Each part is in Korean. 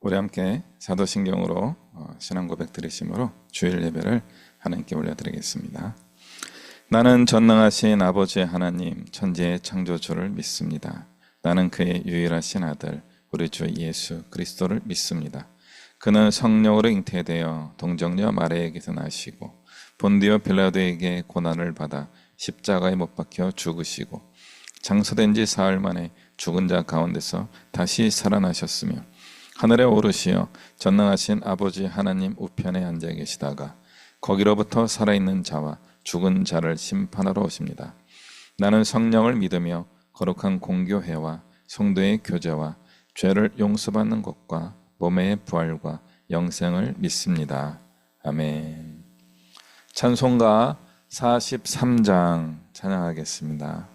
우리 함께 사도신경으로 신앙 고백 드리심으로 주일 예배를 하나님께 올려드리겠습니다. 나는 전능하신 아버지 하나님 천지의 창조주를 믿습니다. 나는 그의 유일하신 아들 우리 주 예수 그리스도를 믿습니다. 그는 성령으로 잉태되어 동정녀 마리아에게서 나시고 본디오 빌라도에게 고난을 받아 십자가에 못 박혀 죽으시고 장사된 지 사흘 만에 죽은 자 가운데서 다시 살아나셨으며 하늘에 오르시어 전능하신 아버지 하나님 우편에 앉아 계시다가 거기로부터 살아있는 자와 죽은 자를 심판하러 오십니다. 나는 성령을 믿으며 거룩한 공교회와 성도의 교제와 죄를 용서받는 것과 몸의 부활과 영생을 믿습니다. 아멘. 찬송가 43장 찬양하겠습니다.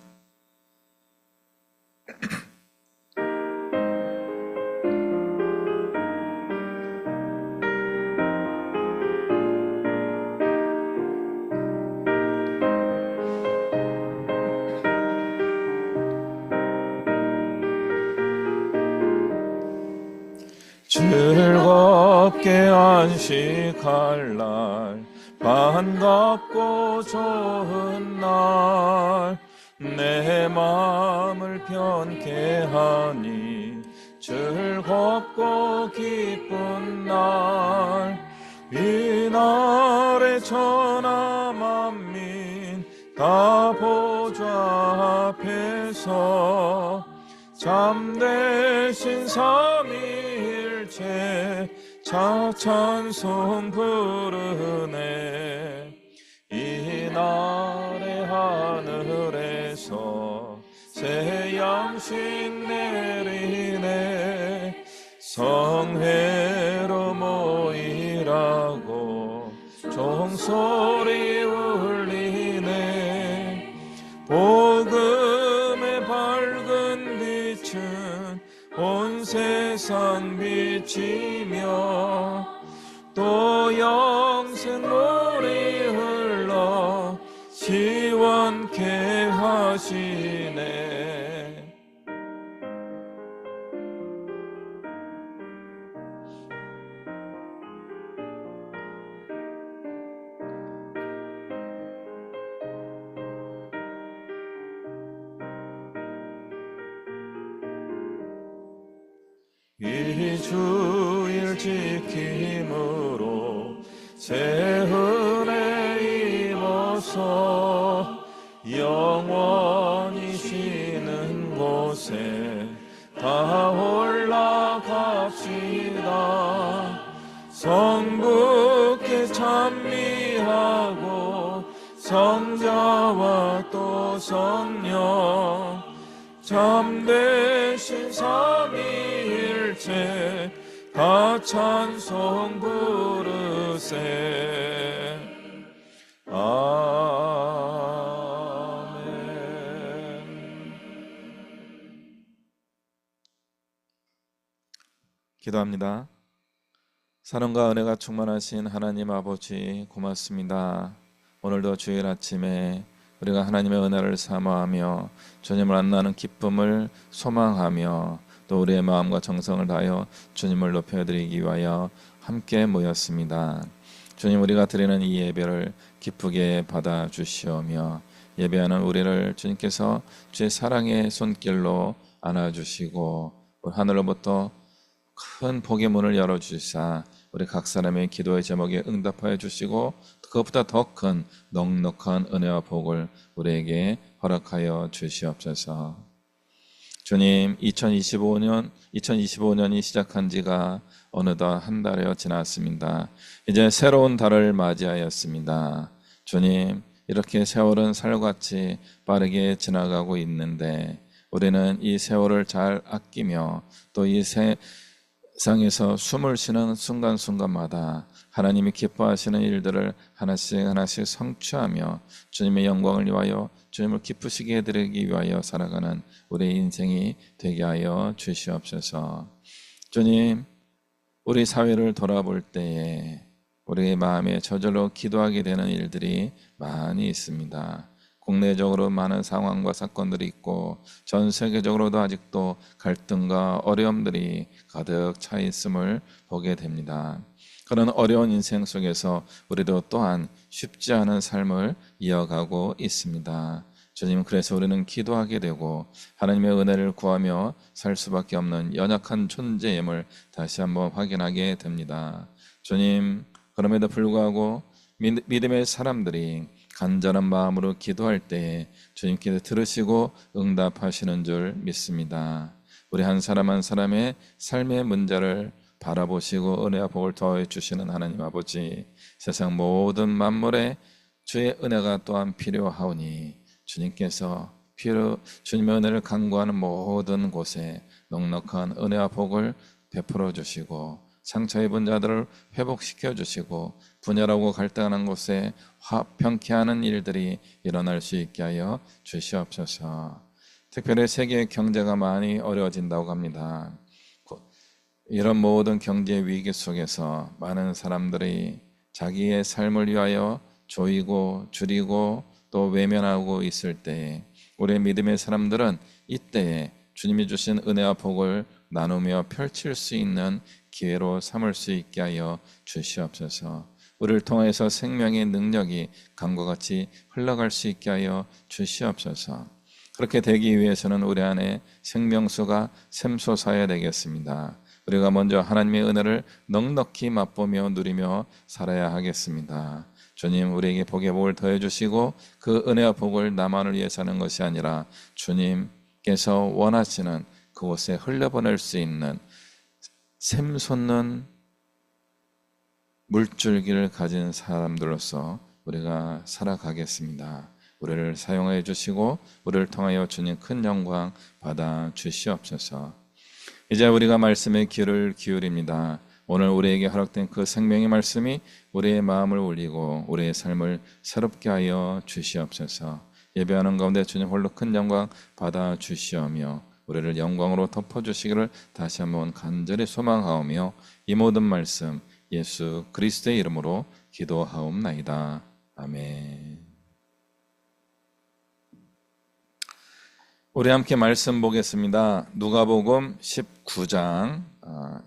즐겁게 안식할 날 반갑고 좋은 날 내 마음을 편케 하니 즐겁고 기쁜 날 이날에 천하 만민 다 보좌 앞에서 참되신 삼위일체 찬송 부르네. 이날에 하늘에서 새 양식 내리네. 성회로 모이라고 종소리 울리네. 복음의 밝은 빛은 온 세상 비치며 또 영생물이 흘러 시원케 하시네. 이 주일 지킴으로 새 은혜 입어서 영원히 쉬는 곳에 다 올라갑시다. 성부께 찬미하고 성자와 또 성령 참되신 삼위일체 다 찬송 부르세. 아멘. 기도합니다. 사랑과 은혜가 충만하신 하나님 아버지 고맙습니다. 오늘도 주일 아침에 우리가 하나님의 은혜를 사모하며 주님을 만나는 기쁨을 소망하며 또 우리의 마음과 정성을 다하여 주님을 높여드리기 위하여 함께 모였습니다. 주님, 우리가 드리는 이 예배를 기쁘게 받아주시오며 예배하는 우리를 주님께서 주의 사랑의 손길로 안아주시고 하늘로부터 큰 복의 문을 열어주시사 우리 각 사람의 기도의 제목에 응답하여 주시고 그것보다 더 큰 넉넉한 은혜와 복을 우리에게 허락하여 주시옵소서. 주님, 2025년이 시작한 지가 어느덧 한 달여 지났습니다. 이제 새로운 달을 맞이하였습니다. 주님, 이렇게 세월은 살같이 빠르게 지나가고 있는데 우리는 이 세월을 잘 아끼며 또 이 세상에서 숨을 쉬는 순간순간마다 하나님이 기뻐하시는 일들을 하나씩 성취하며 주님의 영광을 위하여 주님을 기쁘시게 해드리기 위하여 살아가는 우리의 인생이 되게 하여 주시옵소서. 주님, 우리 사회를 돌아볼 때에 우리의 마음에 저절로 기도하게 되는 일들이 많이 있습니다. 국내적으로 많은 상황과 사건들이 있고 전 세계적으로도 아직도 갈등과 어려움들이 가득 차 있음을 보게 됩니다. 그런 어려운 인생 속에서 우리도 또한 쉽지 않은 삶을 이어가고 있습니다. 주님, 그래서 우리는 기도하게 되고 하나님의 은혜를 구하며 살 수밖에 없는 연약한 존재임을 다시 한번 확인하게 됩니다. 주님, 그럼에도 불구하고 믿음의 사람들이 간절한 마음으로 기도할 때 주님께서 들으시고 응답하시는 줄 믿습니다. 우리 한 사람 한 사람의 삶의 문제를 바라보시고 은혜와 복을 더해 주시는 하나님 아버지, 세상 모든 만물에 주의 은혜가 또한 필요하오니 주님께서 주님의 은혜를 간구하는 모든 곳에 넉넉한 은혜와 복을 베풀어 주시고 상처 입은 자들을 회복시켜 주시고 분열하고 갈등하는 곳에 화평케 하는 일들이 일어날 수 있게 하여 주시옵소서. 특별히 세계 경제가 많이 어려워진다고 합니다. 이런 모든 경제 위기 속에서 많은 사람들이 자기의 삶을 위하여 조이고 줄이고 또 외면하고 있을 때에 우리의 믿음의 사람들은 이때에 주님이 주신 은혜와 복을 나누며 펼칠 수 있는 기회로 삼을 수 있게 하여 주시옵소서. 우리를 통해서 생명의 능력이 강과 같이 흘러갈 수 있게 하여 주시옵소서. 그렇게 되기 위해서는 우리 안에 생명수가 샘솟아야 되겠습니다. 우리가 먼저 하나님의 은혜를 넉넉히 맛보며 누리며 살아야 하겠습니다. 주님, 우리에게 복의 복을 더해 주시고 그 은혜와 복을 나만을 위해 사는 것이 아니라 주님께서 원하시는 그곳에 흘려보낼 수 있는 샘솟는 물줄기를 가진 사람들로서 우리가 살아가겠습니다. 우리를 사용하여 주시고 우리를 통하여 주님 큰 영광 받아 주시옵소서. 이제 우리가 말씀에 귀를 기울입니다. 오늘 우리에게 허락된 그 생명의 말씀이 우리의 마음을 울리고 우리의 삶을 새롭게 하여 주시옵소서. 예배하는 가운데 주님 홀로 큰 영광 받아 주시오며 우리를 영광으로 덮어주시기를 다시 한번 간절히 소망하오며 이 모든 말씀 예수 그리스도의 이름으로 기도하옵나이다. 아멘. 우리 함께 말씀 보겠습니다. 누가복음 19장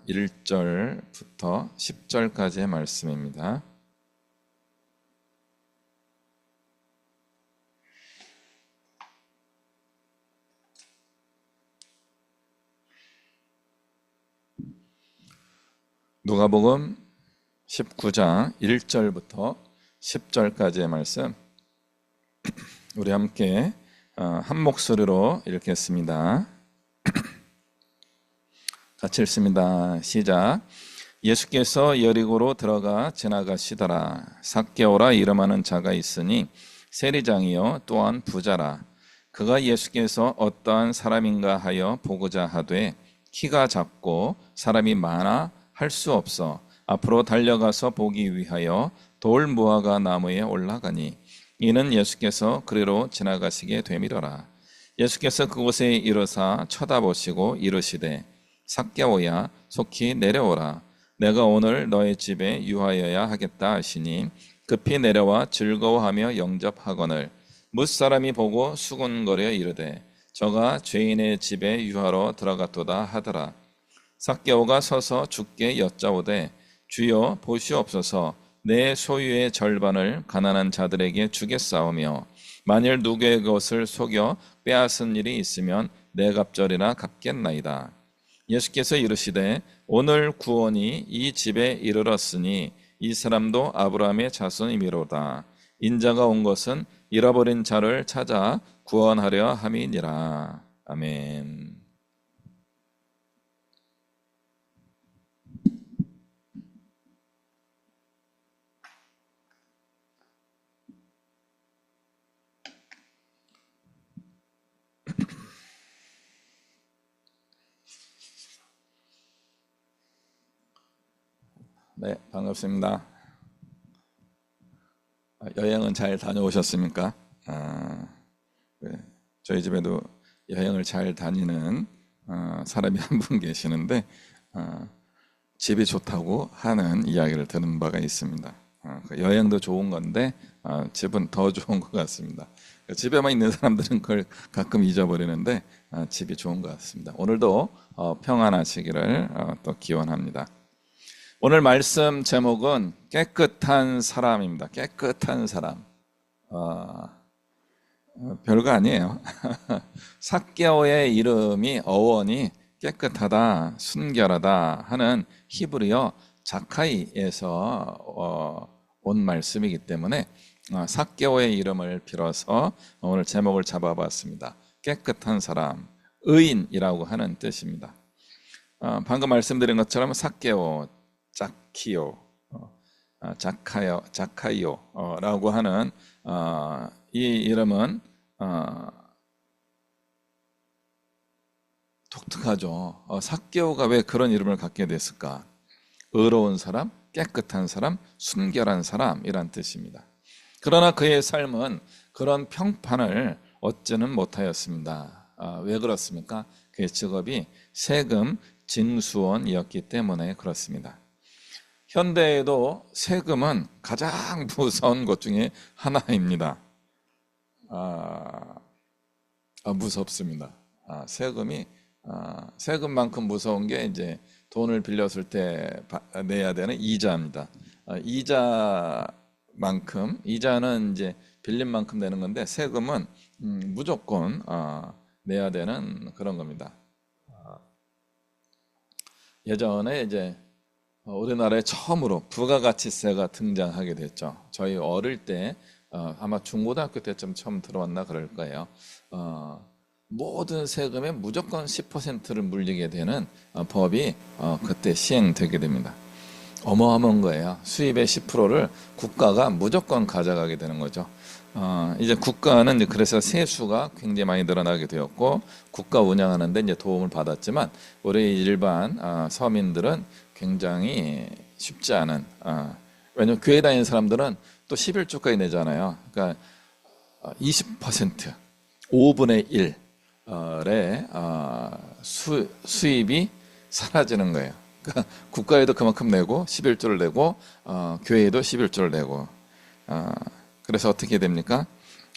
1절부터 10절까지의 말씀입니다. 누가복음 19장 1절부터 10절까지의 말씀 우리 함께 한 목소리로 읽겠습니다. 같이 읽습니다. 시작. 예수께서 여리고로 들어가 지나가시더라. 삭개오라 이름하는 자가 있으니 세리장이요 또한 부자라. 그가 예수께서 어떠한 사람인가 하여 보고자 하되 키가 작고 사람이 많아 할 수 없어 앞으로 달려가서 보기 위하여 돌 무화과 나무에 올라가니 이는 예수께서 그리로 지나가시게 되밀어라. 예수께서 그곳에 이르사 쳐다보시고 이르시되 삭개오야 속히 내려오라. 내가 오늘 너의 집에 유하여야 하겠다 하시니 급히 내려와 즐거워하며 영접하거늘 뭇사람이 보고 수군거려 이르되 저가 죄인의 집에 유하러 들어갔도다 하더라. 삭개오가 서서 주께 여짜오되 주여 보시옵소서 내 소유의 절반을 가난한 자들에게 주겠사오며 만일 누구의 것을 속여 빼앗은 일이 있으면 내 갑절이나 갚겠나이다. 예수께서 이르시되 오늘 구원이 이 집에 이르렀으니 이 사람도 아브라함의 자손이미로다. 인자가 온 것은 잃어버린 자를 찾아 구원하려 함이니라. 아멘. 네, 반갑습니다. 여행은 잘 다녀오셨습니까? 네, 저희 집에도 여행을 잘 다니는 사람이 한 분 계시는데 집이 좋다고 하는 이야기를 들은 바가 있습니다. 여행도 좋은 건데 집은 더 좋은 것 같습니다. 집에만 있는 사람들은 그걸 가끔 잊어버리는데 집이 좋은 것 같습니다. 오늘도 평안하시기를 또 기원합니다. 오늘 말씀 제목은 깨끗한 사람입니다. 깨끗한 사람. 별거 아니에요. 삭개오의 이름이 어원이 깨끗하다, 순결하다 하는 히브리어 자카이에서 온 말씀이기 때문에 삭개오의 이름을 빌어서 오늘 제목을 잡아봤습니다. 깨끗한 사람, 의인이라고 하는 뜻입니다. 방금 말씀드린 것처럼 삭개오, 자키오, 자카이오라고 하는 이 이름은 독특하죠. 삭개오가 왜 그런 이름을 갖게 됐을까? 의로운 사람, 깨끗한 사람, 순결한 사람이란 뜻입니다. 그러나 그의 삶은 그런 평판을 얻지는 못하였습니다. 왜 그렇습니까? 그의 직업이 세금 징수원이었기 때문에 그렇습니다. 현대에도 세금은 가장 무서운 것 중에 하나입니다. 무섭습니다. 세금만큼 무서운 게 이제 돈을 빌렸을 때 내야 되는 이자입니다. 이자는 이제 빌린 만큼 내는 건데 세금은 무조건 내야 되는 그런 겁니다. 예전에 이제 우리나라에 처음으로 부가가치세가 등장하게 됐죠. 저희 어릴 때 아마 중고등학교 때쯤 처음 들어왔나 그럴 거예요. 모든 세금에 무조건 10%를 물리게 되는 법이 그때 시행되게 됩니다. 어마어마한 거예요. 수입의 10%를 국가가 무조건 가져가게 되는 거죠. 이제 국가는 이제 그래서 세수가 굉장히 많이 늘어나게 되었고 국가 운영하는데 이제 도움을 받았지만 우리 일반 서민들은 굉장히 쉽지 않은 왜냐면 교회 다니는 사람들은 또 11조까지 내잖아요. 그러니까 20% 5분의 1의 수입이 사라지는 거예요. 그러니까 국가에도 그만큼 내고 11조를 내고 교회에도 11조를 내고 그래서 어떻게 됩니까?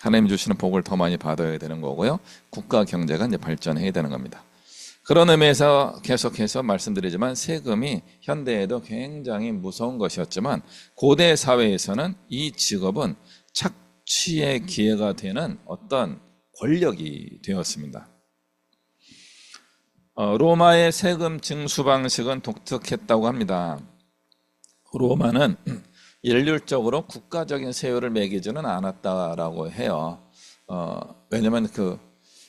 하나님 주시는 복을 더 많이 받아야 되는 거고요. 국가 경제가 이제 발전해야 되는 겁니다. 그런 의미에서 계속해서 말씀드리지만 세금이 현대에도 굉장히 무서운 것이었지만 고대 사회에서는 이 직업은 착취의 기회가 되는 어떤 권력이 되었습니다. 로마의 세금 징수 방식은 독특했다고 합니다. 로마는 일률적으로 국가적인 세율을 매기지는 않았다라고 해요. 왜냐하면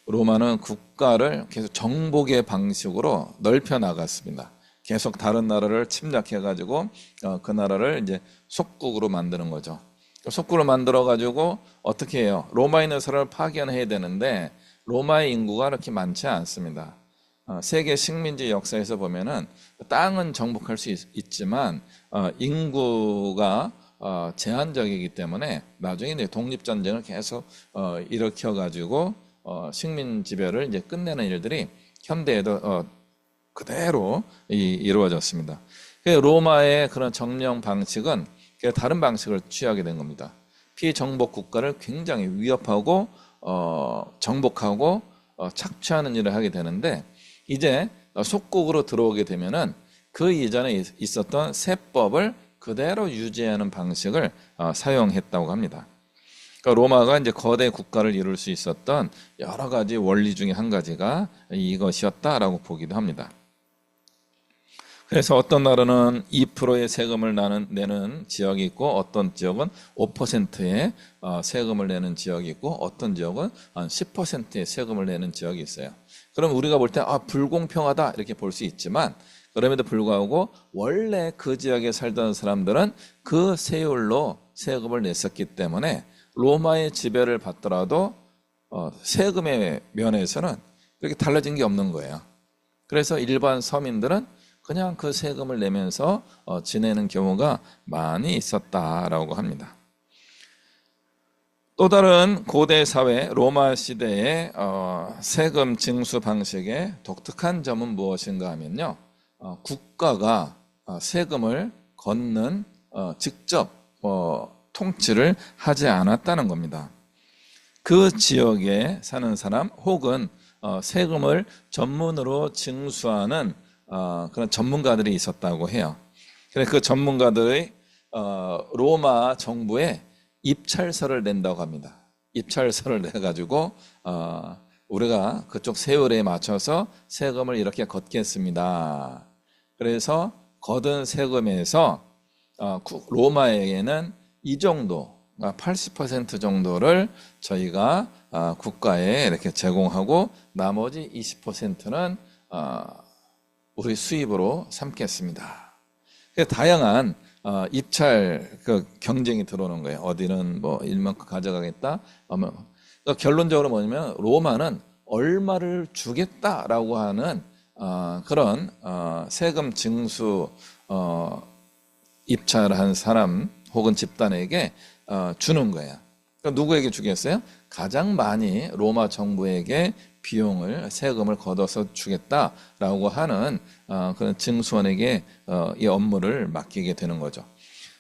로마는 국가를 계속 정복의 방식으로 넓혀 나갔습니다. 계속 다른 나라를 침략해가지고 그 나라를 이제 속국으로 만드는 거죠. 속국으로 만들어가지고 어떻게 해요? 로마에 있는 사람을 파견해야 되는데 로마의 인구가 그렇게 많지 않습니다. 세계 식민지 역사에서 보면은 땅은 정복할 수 있지만 인구가 제한적이기 때문에 나중에 이제 독립전쟁을 계속 일으켜가지고 식민 지배를 이제 끝내는 일들이 현대에도 그대로 이루어졌습니다. 로마의 그런 정령 방식은 다른 방식을 취하게 된 겁니다. 피정복 국가를 굉장히 위협하고 정복하고 착취하는 일을 하게 되는데 이제 속국으로 들어오게 되면은 그 이전에 있었던 세법을 그대로 유지하는 방식을 사용했다고 합니다. 그러니까 로마가 이제 거대 국가를 이룰 수 있었던 여러 가지 원리 중에 한 가지가 이것이었다라고 보기도 합니다. 그래서 어떤 나라는 2%의 세금을 내는 지역이 있고 어떤 지역은 5%의 세금을 내는 지역이 있고 어떤 지역은 한 10%의 세금을 내는 지역이 있어요. 그럼 우리가 볼 때 불공평하다 이렇게 볼 수 있지만 그럼에도 불구하고 원래 그 지역에 살던 사람들은 그 세율로 세금을 냈었기 때문에 로마의 지배를 받더라도 세금의 면에서는 그렇게 달라진 게 없는 거예요. 그래서 일반 서민들은 그냥 그 세금을 내면서 지내는 경우가 많이 있었다라고 합니다. 또 다른 고대 사회 로마 시대의 세금 징수 방식의 독특한 점은 무엇인가 하면요. 국가가 세금을 걷는 직접 통치를 하지 않았다는 겁니다. 그 지역에 사는 사람 혹은 세금을 전문으로 징수하는 그런 전문가들이 있었다고 해요. 그래서 그 전문가들의 로마 정부에 입찰서를 낸다고 합니다. 입찰서를 내가지고 우리가 그쪽 세율에 맞춰서 세금을 이렇게 걷겠습니다. 그래서 거둔 세금에서 로마에게는 이 정도, 80% 정도를 저희가 국가에 이렇게 제공하고 나머지 20%는 우리 수입으로 삼겠습니다. 다양한 입찰 경쟁이 들어오는 거예요. 어디는 뭐 일만큼 가져가겠다. 그러니까 결론적으로 뭐냐면 로마는 얼마를 주겠다라고 하는 그런 세금 징수 입찰한 사람 혹은 집단에게 주는 거예요. 그러니까 누구에게 주겠어요? 가장 많이 로마 정부에게 비용을 세금을 걷어서 주겠다라고 하는 그런 징수원에게 이 업무를 맡기게 되는 거죠.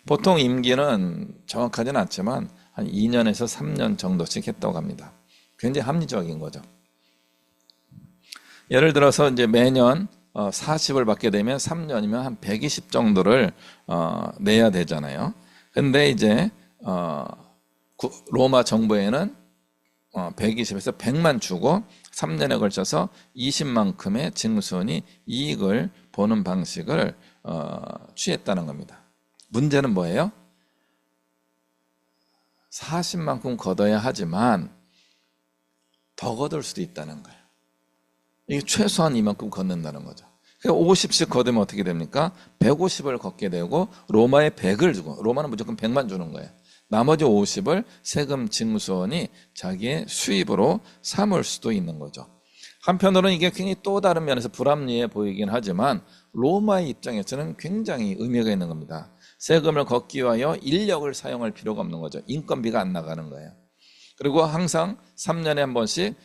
보통 임기는 정확하지는 않지만 한 2년에서 3년 정도씩 했다고 합니다. 굉장히 합리적인 거죠. 예를 들어서 이제 매년 40을 받게 되면 3년이면 한 120 정도를 내야 되잖아요. 근데 이제 로마 정부에는 120에서 100만 주고 3년에 걸쳐서 20만큼의 징수원이 이익을 보는 방식을 취했다는 겁니다. 문제는 뭐예요? 40만큼 걷어야 하지만 더 걷을 수도 있다는 거예요. 이게 최소한 이만큼 걷는다는 거죠. 50씩 걷으면 어떻게 됩니까? 150을 걷게 되고 로마에 100을 주고, 로마는 무조건 100만 주는 거예요. 나머지 50을 세금 징수원이 자기의 수입으로 삼을 수도 있는 거죠. 한편으로는 이게 굉장히 또 다른 면에서 불합리해 보이긴 하지만 로마의 입장에서는 굉장히 의미가 있는 겁니다. 세금을 걷기 위하여 인력을 사용할 필요가 없는 거죠. 인건비가 안 나가는 거예요. 그리고 항상 3년에 한 번씩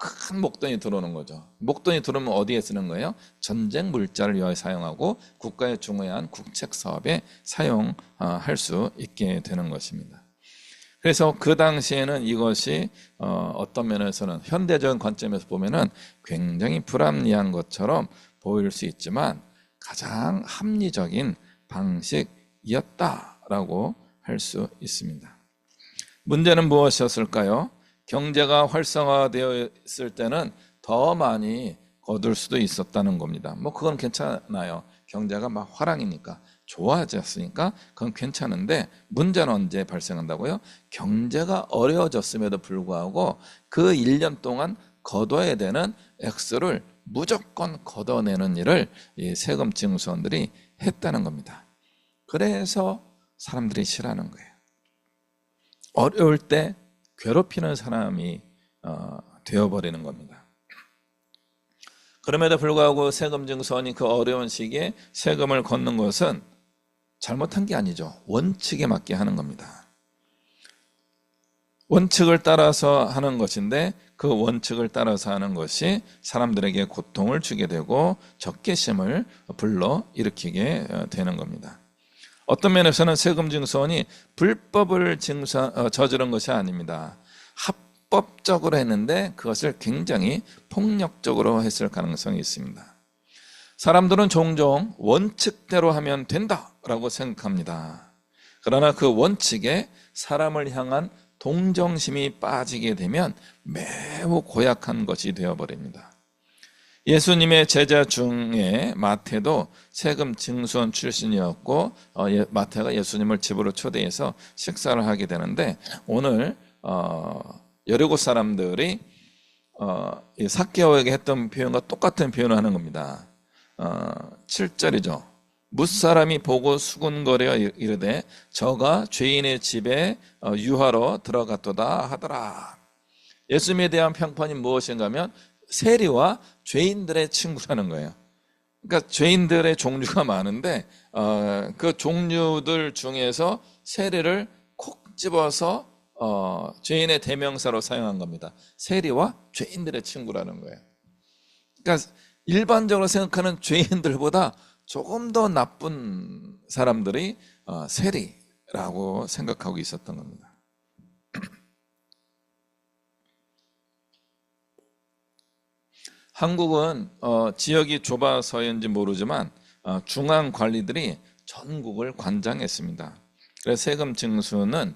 큰 목돈이 들어오는 거죠. 목돈이 들어오면 어디에 쓰는 거예요? 전쟁 물자를 위하여 사용하고 국가의 중요한 국책 사업에 사용할 수 있게 되는 것입니다. 그래서 그 당시에는 이것이 어떤 면에서는 현대적인 관점에서 보면은 굉장히 불합리한 것처럼 보일 수 있지만 가장 합리적인 방식이었다라고 할 수 있습니다. 문제는 무엇이었을까요? 경제가 활성화되어 있을 때는 더 많이 거둘 수도 있었다는 겁니다. 뭐 그건 괜찮아요. 경제가 막 화랑이니까 좋아졌으니까 그건 괜찮은데 문제는 언제 발생한다고요? 경제가 어려워졌음에도 불구하고 그 1년 동안 거둬야 되는 액수를 무조건 걷어내는 일을 이 세금 징수원들이 했다는 겁니다. 그래서 사람들이 싫어하는 거예요. 어려울 때 괴롭히는 사람이 되어버리는 겁니다. 그럼에도 불구하고 세금 징수원이 그 어려운 시기에 세금을 걷는 것은 잘못한 게 아니죠. 원칙에 맞게 하는 겁니다. 원칙을 따라서 하는 것인데 그 원칙을 따라서 하는 것이 사람들에게 고통을 주게 되고 적개심을 불러일으키게 되는 겁니다. 어떤 면에서는 세금 징수원이 불법을 저지른 것이 아닙니다. 합법적으로 했는데 그것을 굉장히 폭력적으로 했을 가능성이 있습니다. 사람들은 종종 원칙대로 하면 된다라고 생각합니다. 그러나 그 원칙에 사람을 향한 동정심이 빠지게 되면 매우 고약한 것이 되어버립니다. 예수님의 제자 중에 마태도 세금 징수원 출신이었고 마태가 예수님을 집으로 초대해서 식사를 하게 되는데 오늘 여리고 사람들이 삭개오에게 했던 표현과 똑같은 표현을 하는 겁니다. 7절이죠. 뭇사람이 보고 수군거려 이르되 저가 죄인의 집에 유하러 들어갔도다 하더라. 예수님에 대한 평판이 무엇인가 하면 세리와 죄인들의 친구라는 거예요. 그러니까 죄인들의 종류가 많은데 그 종류들 중에서 세리를 콕 집어서 죄인의 대명사로 사용한 겁니다. 세리와 죄인들의 친구라는 거예요. 그러니까 일반적으로 생각하는 죄인들보다 조금 더 나쁜 사람들이 세리라고 생각하고 있었던 겁니다. 한국은 지역이 좁아서인지 모르지만 중앙 관리들이 전국을 관장했습니다. 그래서 세금 징수는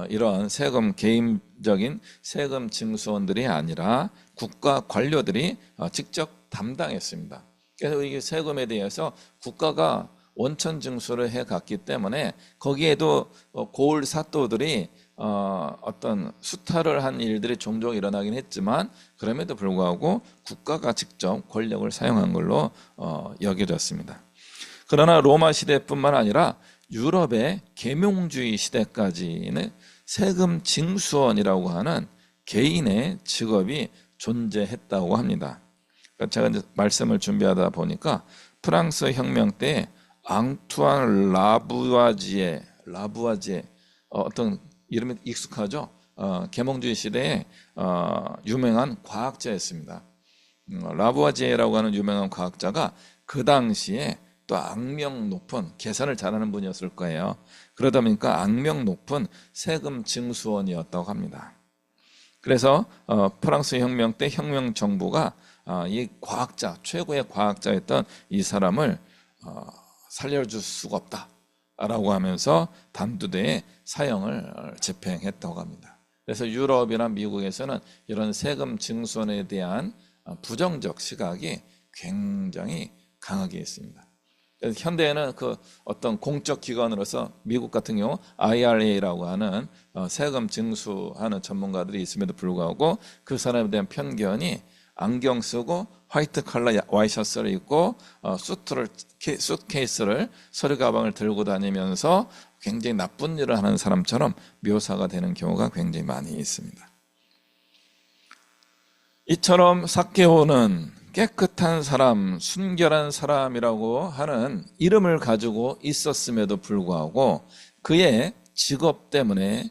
이런 개인적인 세금 징수원들이 아니라 국가 관료들이 직접 담당했습니다. 그래서 이 세금에 대해서 국가가 원천 징수를 해갔기 때문에 거기에도 고을 사또들이 어떤 수탈을 한 일들이 종종 일어나긴 했지만 그럼에도 불구하고 국가가 직접 권력을 사용한 걸로 여겨졌습니다. 그러나 로마 시대뿐만 아니라 유럽의 계몽주의 시대까지는 세금 징수원이라고 하는 개인의 직업이 존재했다고 합니다. 제가 이제 말씀을 준비하다 보니까 프랑스 혁명 때 앙투안 라부아지에 어떤 이름이 익숙하죠? 계몽주의 시대에 유명한 과학자였습니다. 라부아지에라고 하는 유명한 과학자가 그 당시에 또 악명 높은, 계산을 잘하는 분이었을 거예요. 그러다 보니까 악명 높은 세금 징수원이었다고 합니다. 그래서 프랑스 혁명 때 혁명 정부가 이 과학자, 최고의 과학자였던 이 사람을 살려줄 수가 없다라고 하면서 단두대에 사형을 집행했다고 합니다. 그래서 유럽이나 미국에서는 이런 세금 징수원에 대한 부정적 시각이 굉장히 강하게 있습니다. 그래서 현대에는 그 어떤 공적 기관으로서 미국 같은 경우 IRA라고 하는 세금 징수하는 전문가들이 있음에도 불구하고 그 사람에 대한 편견이 안경 쓰고 화이트 컬러 와이셔츠를 입고 수트케이스를 서류 가방을 들고 다니면서 굉장히 나쁜 일을 하는 사람처럼 묘사가 되는 경우가 굉장히 많이 있습니다. 이처럼 삭개오는 깨끗한 사람, 순결한 사람이라고 하는 이름을 가지고 있었음에도 불구하고 그의 직업 때문에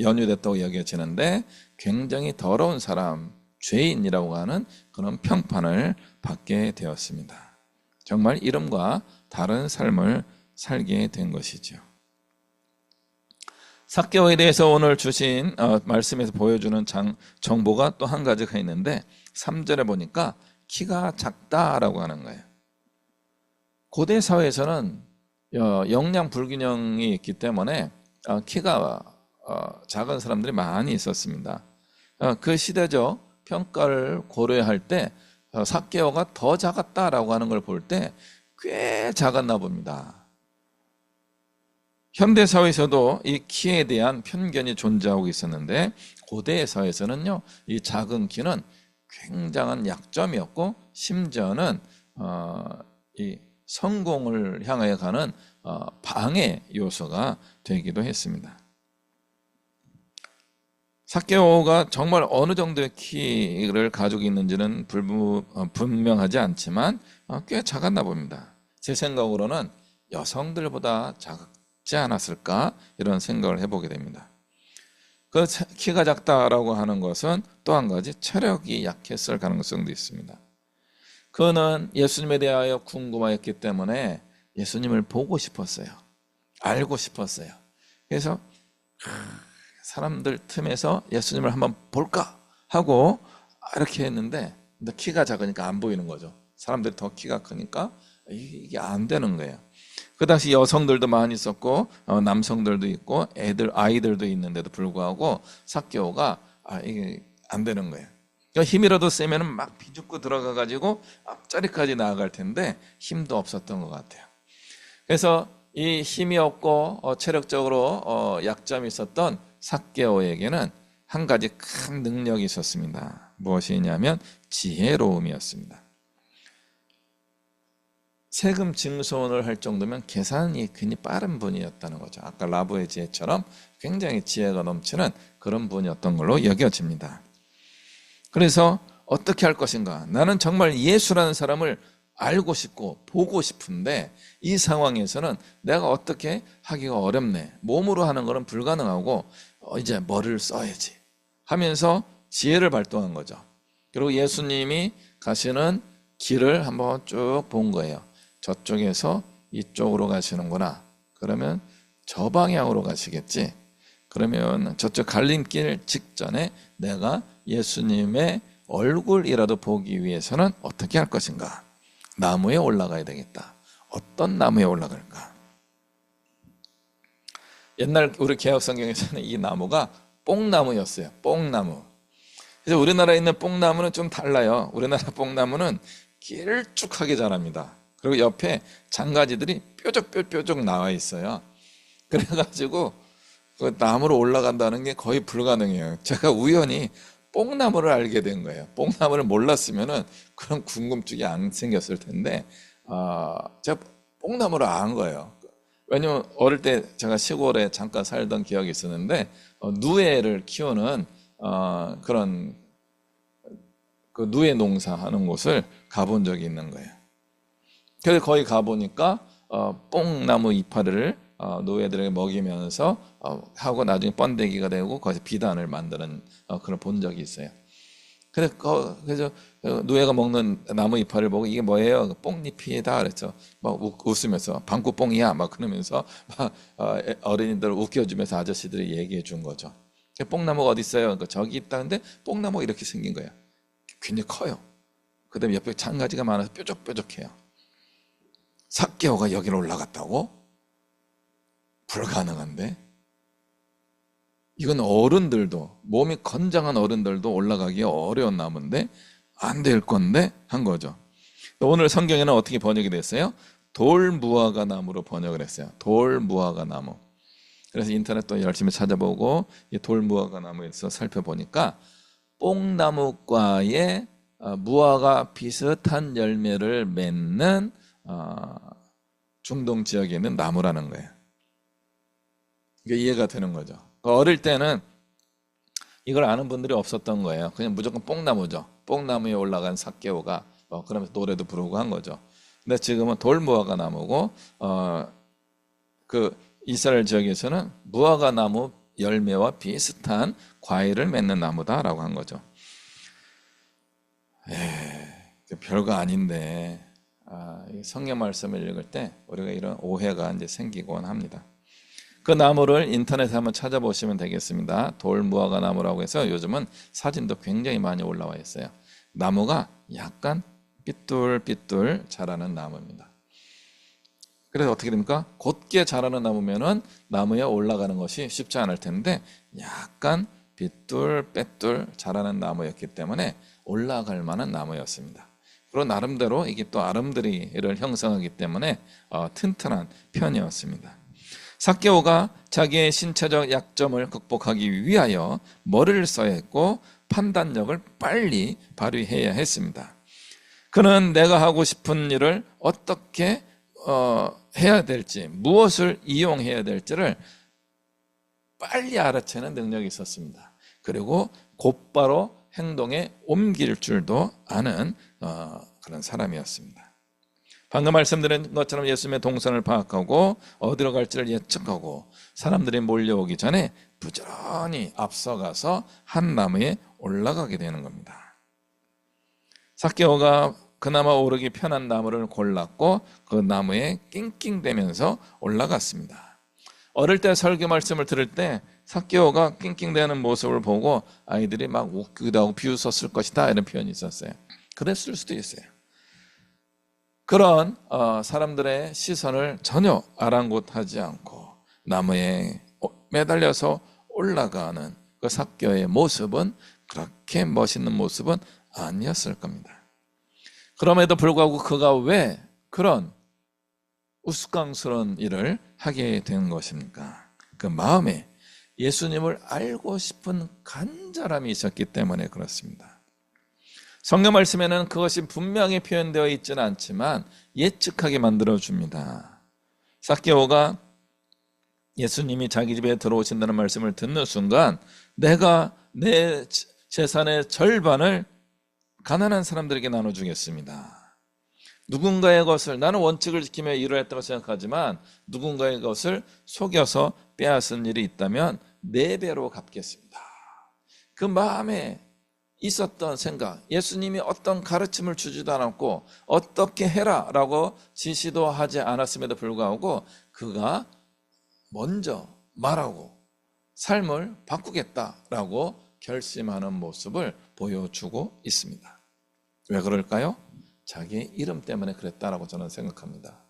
연유됐다고 여겨지는데 굉장히 더러운 사람, 죄인이라고 하는 그런 평판을 받게 되었습니다. 정말 이름과 다른 삶을 살게 된 것이죠. 삭개오에 대해서 오늘 주신 말씀에서 보여주는 정보가 또 한 가지가 있는데 3절에 보니까 키가 작다라고 하는 거예요. 고대 사회에서는 영양 불균형이 있기 때문에 키가 작은 사람들이 많이 있었습니다. 그 시대적 평가를 고려할 때 삭개오가 더 작았다라고 하는 걸 볼 때 꽤 작았나 봅니다. 현대 사회에서도 이 키에 대한 편견이 존재하고 있었는데 고대 사회에서는요, 이 작은 키는 굉장한 약점이었고 심지어는 이 성공을 향하여 가는 방해 요소가 되기도 했습니다. 삭개오가 정말 어느 정도의 키를 가지고 있는지는 분명하지 않지만 꽤 작았나 봅니다. 제 생각으로는 여성들보다 작지 않았을까 이런 생각을 해보게 됩니다. 그 키가 작다라고 하는 것은 또 한 가지 체력이 약했을 가능성도 있습니다. 그는 예수님에 대하여 궁금하였기 때문에 예수님을 보고 싶었어요. 알고 싶었어요. 그래서 사람들 틈에서 예수님을 한번 볼까 하고 이렇게 했는데 키가 작으니까 안 보이는 거죠. 사람들이 더 키가 크니까 이게 안 되는 거예요. 그 당시 여성들도 많이 있었고 남성들도 있고 아이들도 있는데도 불구하고 삭개오가 이게 안 되는 거예요. 그러니까 힘이라도 세면은 막 비집고 들어가 가지고 앞자리까지 나아갈 텐데 힘도 없었던 것 같아요. 그래서 이 힘이 없고 체력적으로 약점이 있었던 삭개오에게는 한 가지 큰 능력이 있었습니다. 무엇이냐면 지혜로움이었습니다. 세금 징수원을 할 정도면 계산이 굉장히 빠른 분이었다는 거죠. 아까 라부의 지혜처럼 굉장히 지혜가 넘치는 그런 분이었던 걸로 여겨집니다. 그래서 어떻게 할 것인가? 나는 정말 예수라는 사람을 알고 싶고 보고 싶은데 이 상황에서는 내가 어떻게 하기가 어렵네. 몸으로 하는 것은 불가능하고 이제 머리를 써야지 하면서 지혜를 발동한 거죠. 그리고 예수님이 가시는 길을 한번 쭉 본 거예요. 저쪽에서 이쪽으로 가시는구나. 그러면 저 방향으로 가시겠지. 그러면 저쪽 갈림길 직전에 내가 예수님의 얼굴이라도 보기 위해서는 어떻게 할 것인가? 나무에 올라가야 되겠다. 어떤 나무에 올라갈까? 옛날 우리 개혁성경에서는 이 나무가 뽕나무였어요. 뽕나무. 그래서 우리나라에 있는 뽕나무는 좀 달라요. 우리나라 뽕나무는 길쭉하게 자랍니다. 그리고 옆에 장가지들이 뾰족뾰족 나와 있어요. 그래가지고 그 나무로 올라간다는 게 거의 불가능해요. 제가 우연히 뽕나무를 알게 된 거예요. 뽕나무를 몰랐으면은 그런 궁금증이 안 생겼을 텐데, 제가 뽕나무를 안 거예요. 왜냐면 어릴 때 제가 시골에 잠깐 살던 기억이 있었는데, 누에를 키우는 그런 그 누에 농사하는 곳을 가본 적이 있는 거예요. 그래서 거기 가보니까 뽕나무 이파리를 노예들에게 먹이면서 하고 나중에 번데기가 되고 거기서 비단을 만드는 그런 본 적이 있어요. 그래서 노예가 먹는 나무 이파리를 보고 이게 뭐예요? 뽕잎이다 그랬죠. 막 웃으면서 방구뽕이야 막 그러면서 막 어린이들 웃겨주면서 아저씨들이 얘기해 준 거죠. 뽕나무가 어디 있어요? 그러니까 저기 있다는데 뽕나무가 이렇게 생긴 거예요. 굉장히 커요. 그다음에 옆에 장가지가 많아서 뾰족뾰족해요. 삭개오가 여기로 올라갔다고? 불가능한데? 이건 어른들도, 몸이 건장한 어른들도 올라가기 어려운 나무인데 안 될 건데 한 거죠. 오늘 성경에는 어떻게 번역이 됐어요? 돌무화과 나무로 번역을 했어요. 돌무화과 나무. 그래서 인터넷 또 열심히 찾아보고 이 돌무화과 나무에서 살펴보니까 뽕나무과의 무화과 비슷한 열매를 맺는 중동 지역에 있는 나무라는 거예요. 이게 이해가 되는 거죠. 어릴 때는 이걸 아는 분들이 없었던 거예요. 그냥 무조건 뽕나무죠. 뽕나무에 올라간 삭개오가 그러면서 노래도 부르고 한 거죠. 근데 지금은 돌무화과 나무고 그 이스라엘 지역에서는 무화과 나무 열매와 비슷한 과일을 맺는 나무다라고 한 거죠. 별거 아닌데 성경 말씀을 읽을 때 우리가 이런 오해가 이제 생기곤 합니다. 그 나무를 인터넷에 한번 찾아보시면 되겠습니다. 돌무화과 나무라고 해서 요즘은 사진도 굉장히 많이 올라와 있어요. 나무가 약간 삐뚤삐뚤 자라는 나무입니다. 그래서 어떻게 됩니까? 곧게 자라는 나무면은 나무에 올라가는 것이 쉽지 않을 텐데 약간 삐뚤빼뚤 자라는 나무였기 때문에 올라갈 만한 나무였습니다. 그리고 나름대로 이게 또 아름드리를 형성하기 때문에 튼튼한 편이었습니다. 삭개오가 자기의 신체적 약점을 극복하기 위하여 머리를 써야 했고 판단력을 빨리 발휘해야 했습니다. 그는 내가 하고 싶은 일을 어떻게 해야 될지, 무엇을 이용해야 될지를 빨리 알아채는 능력이 있었습니다. 그리고 곧바로 행동에 옮길 줄도 아는 그런 사람이었습니다. 방금 말씀드린 것처럼 예수님의 동선을 파악하고 어디로 갈지를 예측하고 사람들이 몰려오기 전에 부지런히 앞서가서 한 나무에 올라가게 되는 겁니다. 삭개오가 그나마 오르기 편한 나무를 골랐고 그 나무에 낑낑대면서 올라갔습니다. 어릴 때 설교 말씀을 들을 때 삭개오가 낑낑대는 모습을 보고 아이들이 막 웃기도 하고 비웃었을 것이다 이런 표현이 있었어요. 그랬을 수도 있어요. 그런 사람들의 시선을 전혀 아랑곳하지 않고 나무에 매달려서 올라가는 그 삭개오의 모습은 그렇게 멋있는 모습은 아니었을 겁니다. 그럼에도 불구하고 그가 왜 그런 우스꽝스러운 일을 하게 된 것입니까? 그 마음에 예수님을 알고 싶은 간절함이 있었기 때문에 그렇습니다. 성경 말씀에는 그것이 분명히 표현되어 있지는 않지만 예측하게 만들어줍니다. 삭개오가 예수님이 자기 집에 들어오신다는 말씀을 듣는 순간 내가 내 재산의 절반을 가난한 사람들에게 나눠주겠습니다. 누군가의 것을, 나는 원칙을 지키며 일을 했다고 생각하지만 누군가의 것을 속여서 빼앗은 일이 있다면 4배로 갚겠습니다. 그 마음에 있었던 생각, 예수님이 어떤 가르침을 주지도 않았고 어떻게 해라 라고 지시도 하지 않았음에도 불구하고 그가 먼저 말하고 삶을 바꾸겠다라고 결심하는 모습을 보여주고 있습니다. 왜 그럴까요? 자기 이름 때문에 그랬다라고 저는 생각합니다.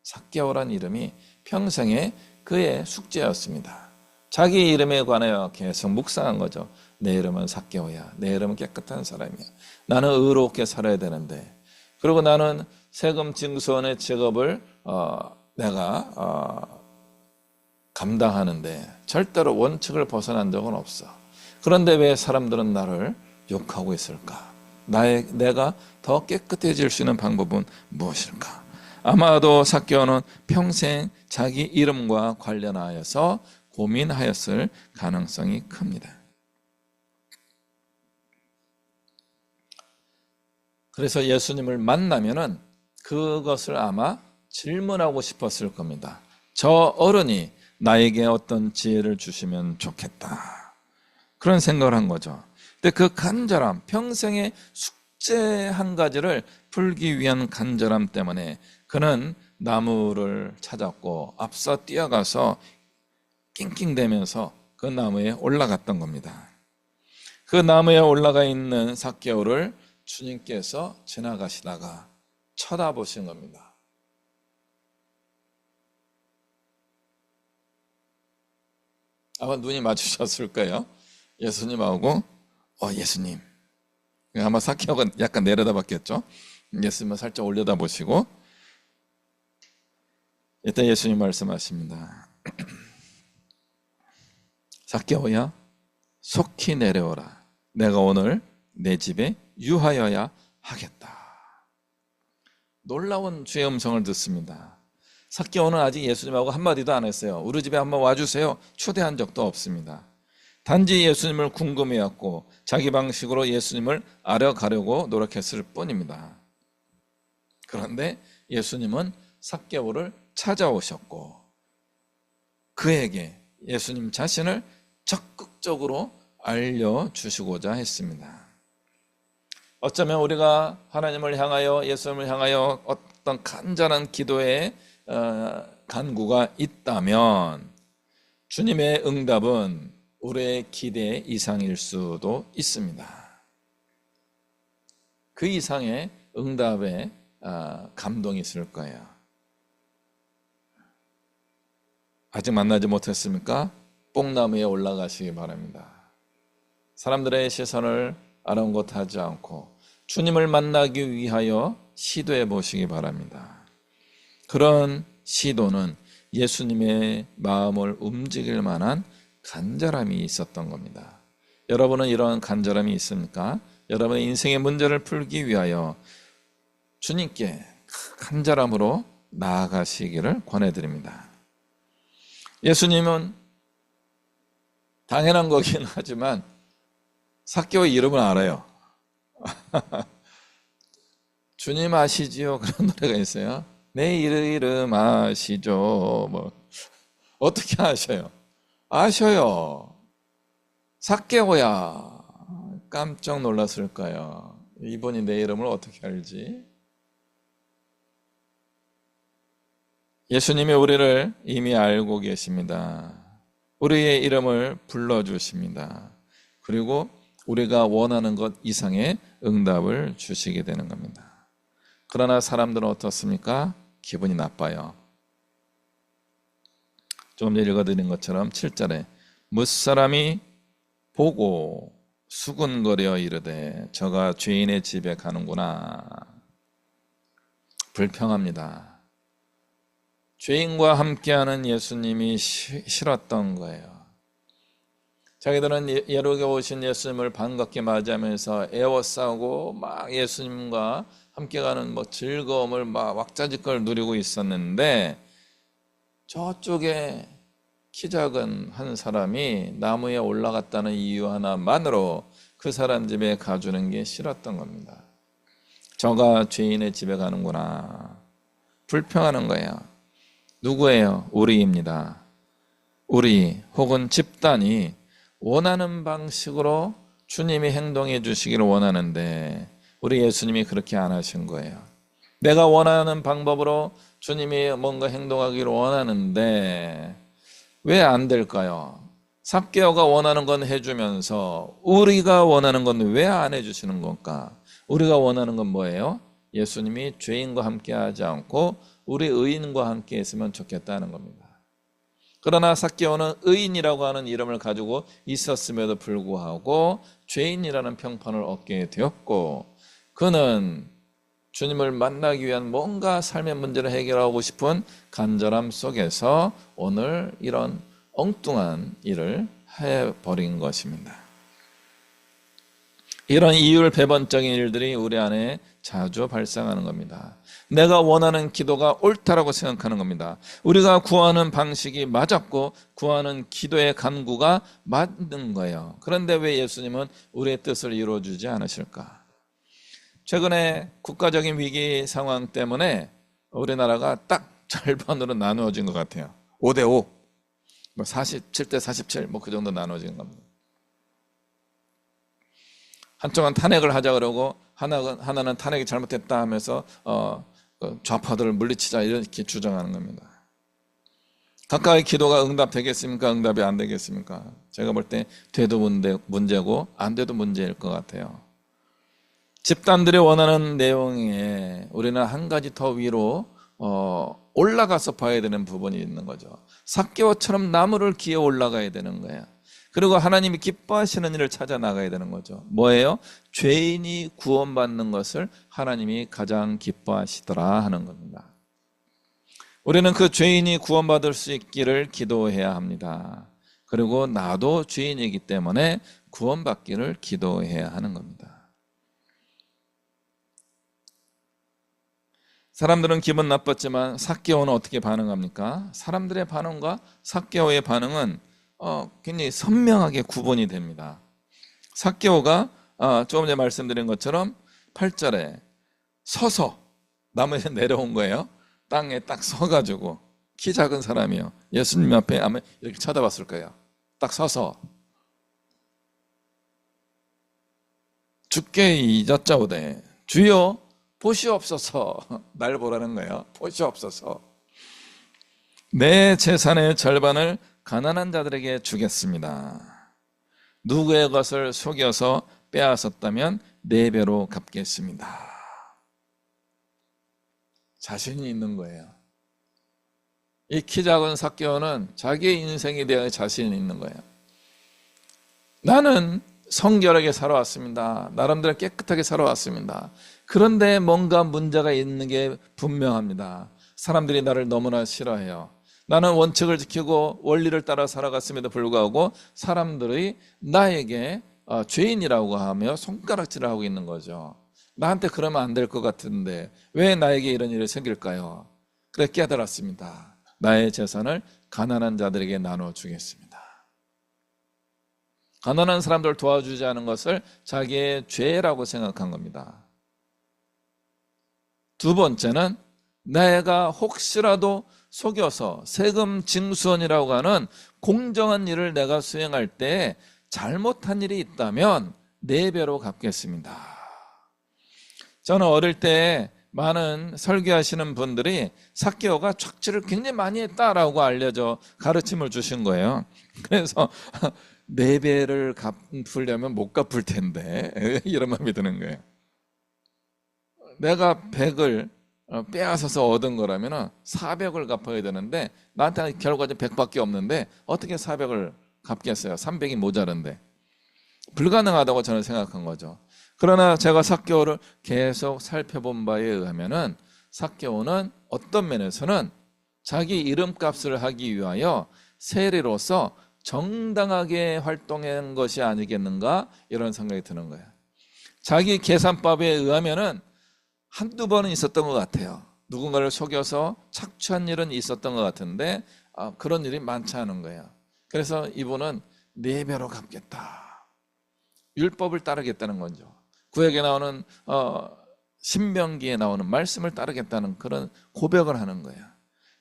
삭개오란 이름이 평생의 그의 숙제였습니다. 자기 이름에 관하여 계속 묵상한 거죠. 내 이름은 삭개오야. 내 이름은 깨끗한 사람이야. 나는 의롭게 살아야 되는데, 그리고 나는 세금 징수원의 직업을 내가 감당하는데 절대로 원칙을 벗어난 적은 없어. 그런데 왜 사람들은 나를 욕하고 있을까? 내가 더 깨끗해질 수 있는 방법은 무엇일까? 아마도 삭개오는 평생 자기 이름과 관련하여서 고민하였을 가능성이 큽니다. 그래서 예수님을 만나면은 그것을 아마 질문하고 싶었을 겁니다. 저 어른이 나에게 어떤 지혜를 주시면 좋겠다. 그런 생각을 한 거죠. 근데 그 간절함, 평생의 숙제 한 가지를 풀기 위한 간절함 때문에 그는 나무를 찾았고 앞서 뛰어가서 낑낑대면서 그 나무에 올라갔던 겁니다. 그 나무에 올라가 있는 삭개오를 주님께서 지나가시다가 쳐다보신 겁니다. 아마 눈이 마주쳤을 거예요. 예수님하고 예수님. 아마 삭개오가 약간 내려다봤겠죠. 예수님은 살짝 올려다보시고 이때 예수님 말씀하십니다. 삭개오야, 속히 내려오라. 내가 오늘 내 집에 유하여야 하겠다. 놀라운 주의 음성을 듣습니다. 삭개오는 아직 예수님하고 한마디도 안 했어요. 우리 집에 한번 와주세요. 초대한 적도 없습니다. 단지 예수님을 궁금해했고 자기 방식으로 예수님을 알아가려고 노력했을 뿐입니다. 그런데 예수님은 삭개오를 찾아오셨고 그에게 예수님 자신을 적극적으로 알려주시고자 했습니다. 어쩌면 우리가 하나님을 향하여 예수님을 향하여 어떤 간절한 기도의 간구가 있다면 주님의 응답은 우리의 기대 이상일 수도 있습니다. 그 이상의 응답에 감동이 있을 거예요. 아직 만나지 못했습니까? 뽕나무에 올라가시기 바랍니다. 사람들의 시선을 아랑곳하지 않고 주님을 만나기 위하여 시도해 보시기 바랍니다. 그런 시도는 예수님의 마음을 움직일 만한 간절함이 있었던 겁니다. 여러분은 이런 간절함이 있습니까? 여러분의 인생의 문제를 풀기 위하여 주님께 간절함으로 나아가시기를 권해드립니다. 예수님은 당연한 거긴 하지만 삭개오의 이름을 알아요. 주님 아시지요? 그런 노래가 있어요. 내 이름 아시죠? 어떻게 아셔요? 아셔요. 삭개오야. 깜짝 놀랐을 거예요. 이분이 내 이름을 어떻게 알지? 예수님이 우리를 이미 알고 계십니다. 우리의 이름을 불러주십니다. 그리고 우리가 원하는 것 이상의 응답을 주시게 되는 겁니다. 그러나 사람들은 어떻습니까? 기분이 나빠요. 조금 전에 읽어드린 것처럼 7절에 무사람이 보고 수군거려 이르되 저가 죄인의 집에 가는구나. 불평합니다. 죄인과 함께하는 예수님이 싫었던 거예요. 자기들은 예루게 오신 예수님을 반갑게 맞이하면서 애워싸고 막 예수님과 함께 가는 즐거움을 막 왁자지껄 누리고 있었는데 저쪽에 키 작은 한 사람이 나무에 올라갔다는 이유 하나만으로 그 사람 집에 가주는 게 싫었던 겁니다. 저가 죄인의 집에 가는구나. 불평하는 거예요. 누구예요? 우리입니다. 우리 혹은 집단이 원하는 방식으로 주님이 행동해 주시기를 원하는데 우리 예수님이 그렇게 안 하신 거예요. 내가 원하는 방법으로 주님이 뭔가 행동하기를 원하는데 왜 안 될까요? 삭개오가 원하는 건 해주면서 우리가 원하는 건 왜 안 해주시는 건가? 우리가 원하는 건 뭐예요? 예수님이 죄인과 함께 하지 않고 우리 의인과 함께 했으면 좋겠다는 겁니다. 그러나 삭개오는 의인이라고 하는 이름을 가지고 있었음에도 불구하고 죄인이라는 평판을 얻게 되었고, 그는 주님을 만나기 위한 뭔가 삶의 문제를 해결하고 싶은 간절함 속에서 오늘 이런 엉뚱한 일을 해버린 것입니다. 이런 이율배반적인 일들이 우리 안에 자주 발생하는 겁니다. 내가 원하는 기도가 옳다라고 생각하는 겁니다. 우리가 구하는 방식이 맞았고 구하는 기도의 간구가 맞는 거예요. 그런데 왜 예수님은 우리의 뜻을 이루어주지 않으실까? 최근에 국가적인 위기 상황 때문에 우리나라가 딱 절반으로 나누어진 것 같아요. 5대5, 47대 47, 그 정도 나누어진 겁니다. 한쪽은 탄핵을 하자 그러고 하나는 탄핵이 잘못됐다 하면서 좌파들을 물리치자 이렇게 주장하는 겁니다. 각각의 기도가 응답되겠습니까? 응답이 안 되겠습니까? 제가 볼 때 돼도 문제고 안 돼도 문제일 것 같아요. 집단들이 원하는 내용에 우리는 한 가지 더 위로 올라가서 봐야 되는 부분이 있는 거죠. 삭개오처럼 나무를 기어 올라가야 되는 거예요. 그리고 하나님이 기뻐하시는 일을 찾아 나가야 되는 거죠. 뭐예요? 죄인이 구원받는 것을 하나님이 가장 기뻐하시더라 하는 겁니다. 우리는 그 죄인이 구원받을 수 있기를 기도해야 합니다. 그리고 나도 죄인이기 때문에 구원받기를 기도해야 하는 겁니다. 사람들은 기분 나빴지만 삭개오는 어떻게 반응합니까? 사람들의 반응과 삭개오의 반응은 굉장히 선명하게 구분이 됩니다. 삭개오가 조금 전에 말씀드린 것처럼 8절에 서서 나무에서 내려온 거예요. 땅에 딱 서가지고, 키 작은 사람이요, 예수님 앞에 아마 이렇게 쳐다봤을 거예요. 딱 서서 주께 여짜오되 주여 보시옵소서. 날 보라는 거예요. 보시옵소서. 내 재산의 절반을 가난한 자들에게 주겠습니다. 누구의 것을 속여서 빼앗았다면 4배로 갚겠습니다. 자신이 있는 거예요. 이 키 작은 삭개오는 자기의 인생에 대해 자신이 있는 거예요. 나는 성결하게 살아왔습니다. 나름대로 깨끗하게 살아왔습니다. 그런데 뭔가 문제가 있는 게 분명합니다. 사람들이 나를 너무나 싫어해요. 나는 원칙을 지키고 원리를 따라 살아갔음에도 불구하고 사람들이 나에게 죄인이라고 하며 손가락질을 하고 있는 거죠. 나한테 그러면 안 될 것 같은데 왜 나에게 이런 일이 생길까요? 그래 깨달았습니다. 나의 재산을 가난한 자들에게 나눠주겠습니다. 가난한 사람들을 도와주지 않은 것을 자기의 죄라고 생각한 겁니다. 두 번째는 내가 혹시라도 속여서 세금 징수원이라고 하는 공정한 일을 내가 수행할 때 잘못한 일이 있다면 4배로 갚겠습니다. 저는 어릴 때 많은 설교하시는 분들이 삭개오가 착취를 굉장히 많이 했다라고 알려져 가르침을 주신 거예요. 그래서 4배를 갚으려면 못 갚을 텐데 이런 마음이 드는 거예요. 내가 100을 빼앗아서 얻은 거라면 400을 갚아야 되는데 나한테 결과적으로 100밖에 없는데 어떻게 400을 갚겠어요? 300이 모자른데. 불가능하다고 저는 생각한 거죠. 그러나 제가 삭개오를 계속 살펴본 바에 의하면은 삭개오는 어떤 면에서는 자기 이름값을 하기 위하여 세리로서 정당하게 활동한 것이 아니겠는가 이런 생각이 드는 거예요. 자기 계산법에 의하면은 한두 번은 있었던 것 같아요. 누군가를 속여서 착취한 일은 있었던 것 같은데 그런 일이 많지 않은 거예요. 그래서 이분은 4배로 갚겠다. 율법을 따르겠다는 거죠. 구약에 나오는 신명기에 나오는 말씀을 따르겠다는 그런 고백을 하는 거예요.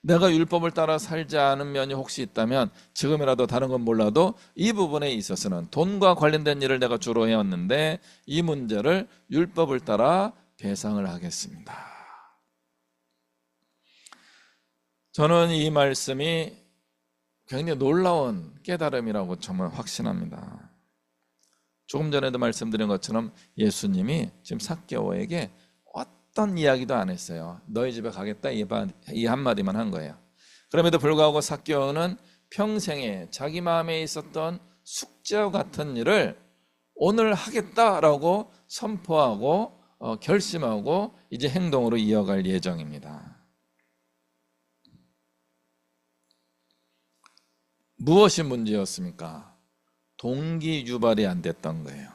내가 율법을 따라 살지 않은 면이 혹시 있다면 지금이라도 다른 건 몰라도 이 부분에 있어서는 돈과 관련된 일을 내가 주로 해왔는데 이 문제를 율법을 따라 배상을 하겠습니다. 저는 이 말씀이 굉장히 놀라운 깨달음이라고 정말 확신합니다. 조금 전에도 말씀드린 것처럼 예수님이 지금 삭개오에게 어떤 이야기도 안 했어요. 너희 집에 가겠다 이 한마디만 한 거예요. 그럼에도 불구하고 삭개오는 평생에 자기 마음에 있었던 숙제와 같은 일을 오늘 하겠다라고 선포하고 결심하고 이제 행동으로 이어갈 예정입니다. 무엇이 문제였습니까? 동기 유발이 안 됐던 거예요.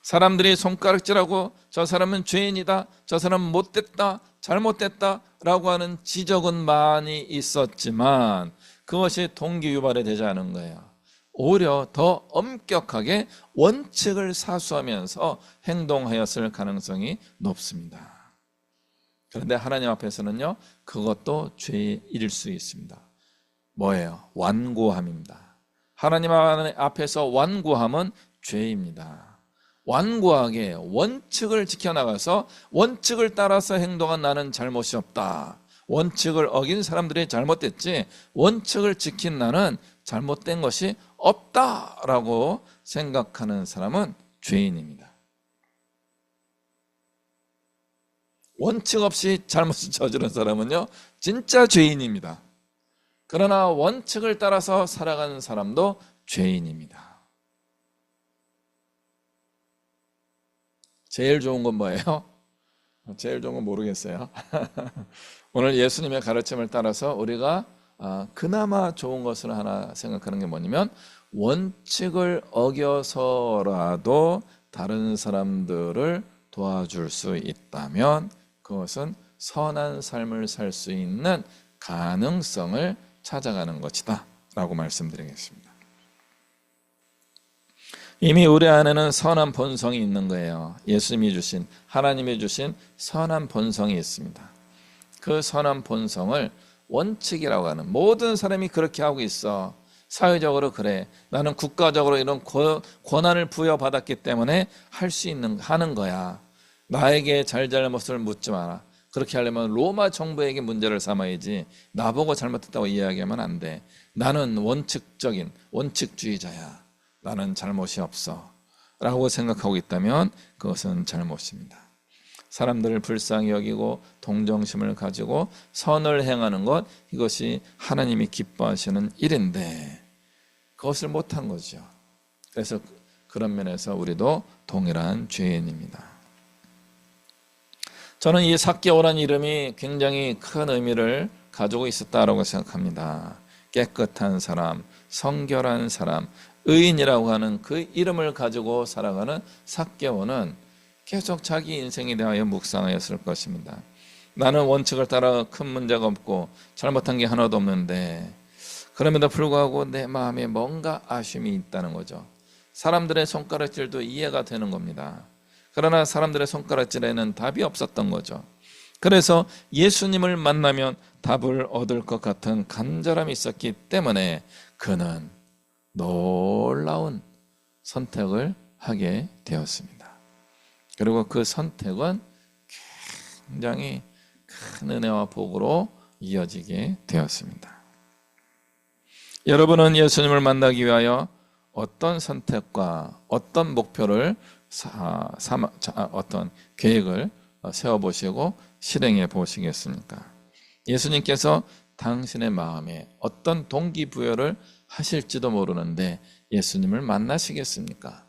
사람들이 손가락질하고 저 사람은 죄인이다, 저 사람은 못됐다, 잘못됐다 라고 하는 지적은 많이 있었지만 그것이 동기 유발이 되지 않은 거예요. 오히려 더 엄격하게 원칙을 사수하면서 행동하였을 가능성이 높습니다. 그런데 하나님 앞에서는요, 그것도 죄일 수 있습니다. 뭐예요? 완고함입니다. 하나님 앞에서 완고함은 죄입니다. 완고하게 원칙을 지켜나가서 원칙을 따라서 행동한 나는 잘못이 없다, 원칙을 어긴 사람들이 잘못됐지 원칙을 지킨 나는 잘못된 것이 없다라고 생각하는 사람은 죄인입니다. 원칙 없이 잘못을 저지른 사람은요 진짜 죄인입니다. 그러나 원칙을 따라서 살아가는 사람도 죄인입니다. 제일 좋은 건 뭐예요? 제일 좋은 건 모르겠어요. 오늘 예수님의 가르침을 따라서 우리가 그나마 좋은 것을 하나 생각하는 게 뭐냐면, 원칙을 어겨서라도 다른 사람들을 도와줄 수 있다면 그것은 선한 삶을 살 수 있는 가능성을 찾아가는 것이다 라고 말씀드리겠습니다. 이미 우리 안에는 선한 본성이 있는 거예요. 예수님이 주신, 하나님이 주신 선한 본성이 있습니다. 그 선한 본성을 원칙이라고 하는, 모든 사람이 그렇게 하고 있어, 사회적으로 그래, 나는 국가적으로 이런 권한을 부여받았기 때문에 할 수 있는, 하는 거야, 나에게 잘잘못을 묻지 마라. 그렇게 하려면 로마 정부에게 문제를 삼아야지 나보고 잘못했다고 이야기하면 안 돼. 나는 원칙적인 원칙주의자야, 나는 잘못이 없어 라고 생각하고 있다면 그것은 잘못입니다. 사람들을 불쌍히 여기고 동정심을 가지고 선을 행하는 것, 이것이 하나님이 기뻐하시는 일인데 그것을 못한 거죠. 그래서 그런 면에서 우리도 동일한 죄인입니다. 저는 이 삭개오라는 이름이 굉장히 큰 의미를 가지고 있었다고 생각합니다. 깨끗한 사람, 성결한 사람, 의인이라고 하는 그 이름을 가지고 살아가는 삭개오는 계속 자기 인생에 대하여 묵상하였을 것입니다. 나는 원칙을 따라 큰 문제가 없고 잘못한 게 하나도 없는데 그럼에도 불구하고 내 마음에 뭔가 아쉬움이 있다는 거죠. 사람들의 손가락질도 이해가 되는 겁니다. 그러나 사람들의 손가락질에는 답이 없었던 거죠. 그래서 예수님을 만나면 답을 얻을 것 같은 간절함이 있었기 때문에 그는 놀라운 선택을 하게 되었습니다. 그리고 그 선택은 굉장히 큰 은혜와 복으로 이어지게 되었습니다. 여러분은 예수님을 만나기 위하여 어떤 선택과 어떤 목표를 어떤 계획을 세워보시고 실행해 보시겠습니까? 예수님께서 당신의 마음에 어떤 동기부여를 하실지도 모르는데 예수님을 만나시겠습니까?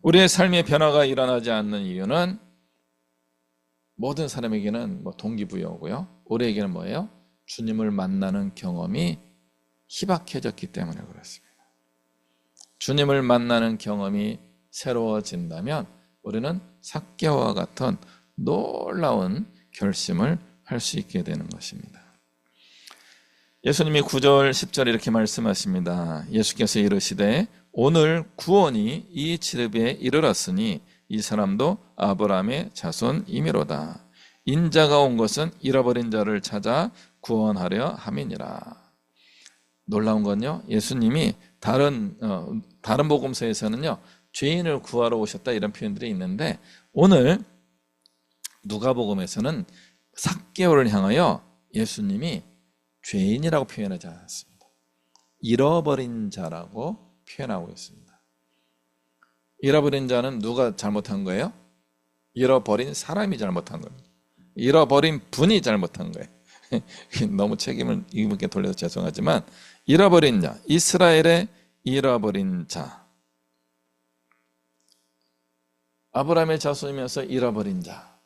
우리의 삶의 변화가 일어나지 않는 이유는 모든 사람에게는 동기부여고요. 우리에게는 뭐예요? 주님을 만나는 경험이 희박해졌기 때문에 그렇습니다. 주님을 만나는 경험이 새로워진다면 우리는 삭개오와 같은 놀라운 결심을 할 수 있게 되는 것입니다. 예수님이 9절 10절 이렇게 말씀하십니다. 예수께서 이르시되 오늘 구원이 이 집에 이르렀으니 이 사람도 아브라함의 자손이미로다. 인자가 온 것은 잃어버린 자를 찾아 구원하려 함이니라. 놀라운 건요, 예수님이 다른 복음서에서는요 죄인을 구하러 오셨다 이런 표현들이 있는데 오늘 누가복음에서는 삭개오를 향하여 예수님이 죄인이라고 표현하지 않았습니다. 잃어버린 자라고 표현하고 있습니다. 잃어버린 자는 누가 잘못한 거예요? 잃어버린 사람이 잘못한 겁니다. 잃어버린 분이 잘못한 거예요. 너무 책임을 이분께 돌려서 죄송하지만, 잃어버린 자, 이스라엘의 잃어버린 자, 아브라함의 자손이면서 잃어버린 자,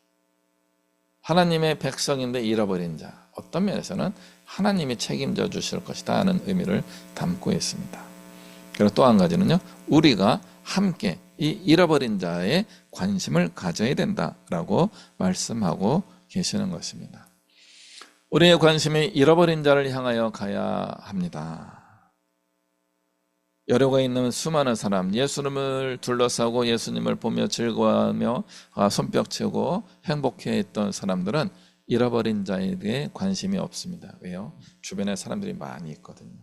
하나님의 백성인데 잃어버린 자, 어떤 면에서는 하나님이 책임져 주실 것이다 하는 의미를 담고 있습니다. 그리고 또 한 가지는요, 우리가 함께 이 잃어버린 자에 관심을 가져야 된다라고 말씀하고 계시는 것입니다. 우리의 관심이 잃어버린 자를 향하여 가야 합니다. 여료가 있는 수많은 사람, 예수님을 둘러싸고 예수님을 보며 즐거워하며 손뼉치고 행복해했던 사람들은 잃어버린 자에 대해 관심이 없습니다. 왜요? 주변에 사람들이 많이 있거든요.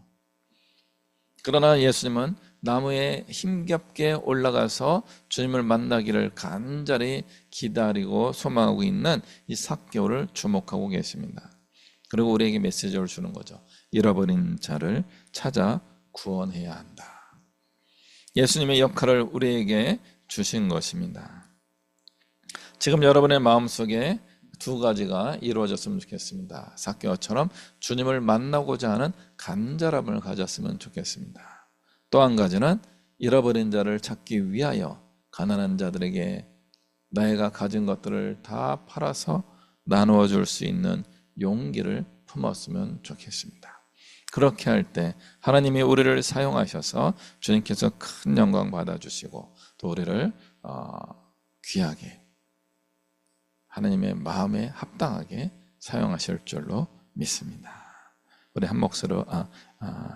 그러나 예수님은 나무에 힘겹게 올라가서 주님을 만나기를 간절히 기다리고 소망하고 있는 이 삭개오를 주목하고 계십니다. 그리고 우리에게 메시지를 주는 거죠. 잃어버린 자를 찾아 구원해야 한다. 예수님의 역할을 우리에게 주신 것입니다. 지금 여러분의 마음속에 두 가지가 이루어졌으면 좋겠습니다. 삭개오처럼 주님을 만나고자 하는 간절함을 가졌으면 좋겠습니다. 또 한 가지는 잃어버린 자를 찾기 위하여 가난한 자들에게 내가 가진 것들을 다 팔아서 나누어 줄 수 있는 용기를 품었으면 좋겠습니다. 그렇게 할 때 하나님이 우리를 사용하셔서 주님께서 큰 영광 받아주시고 또 우리를 귀하게 하나님의 마음에 합당하게 사용하실 줄로 믿습니다. 우리 한 몫으로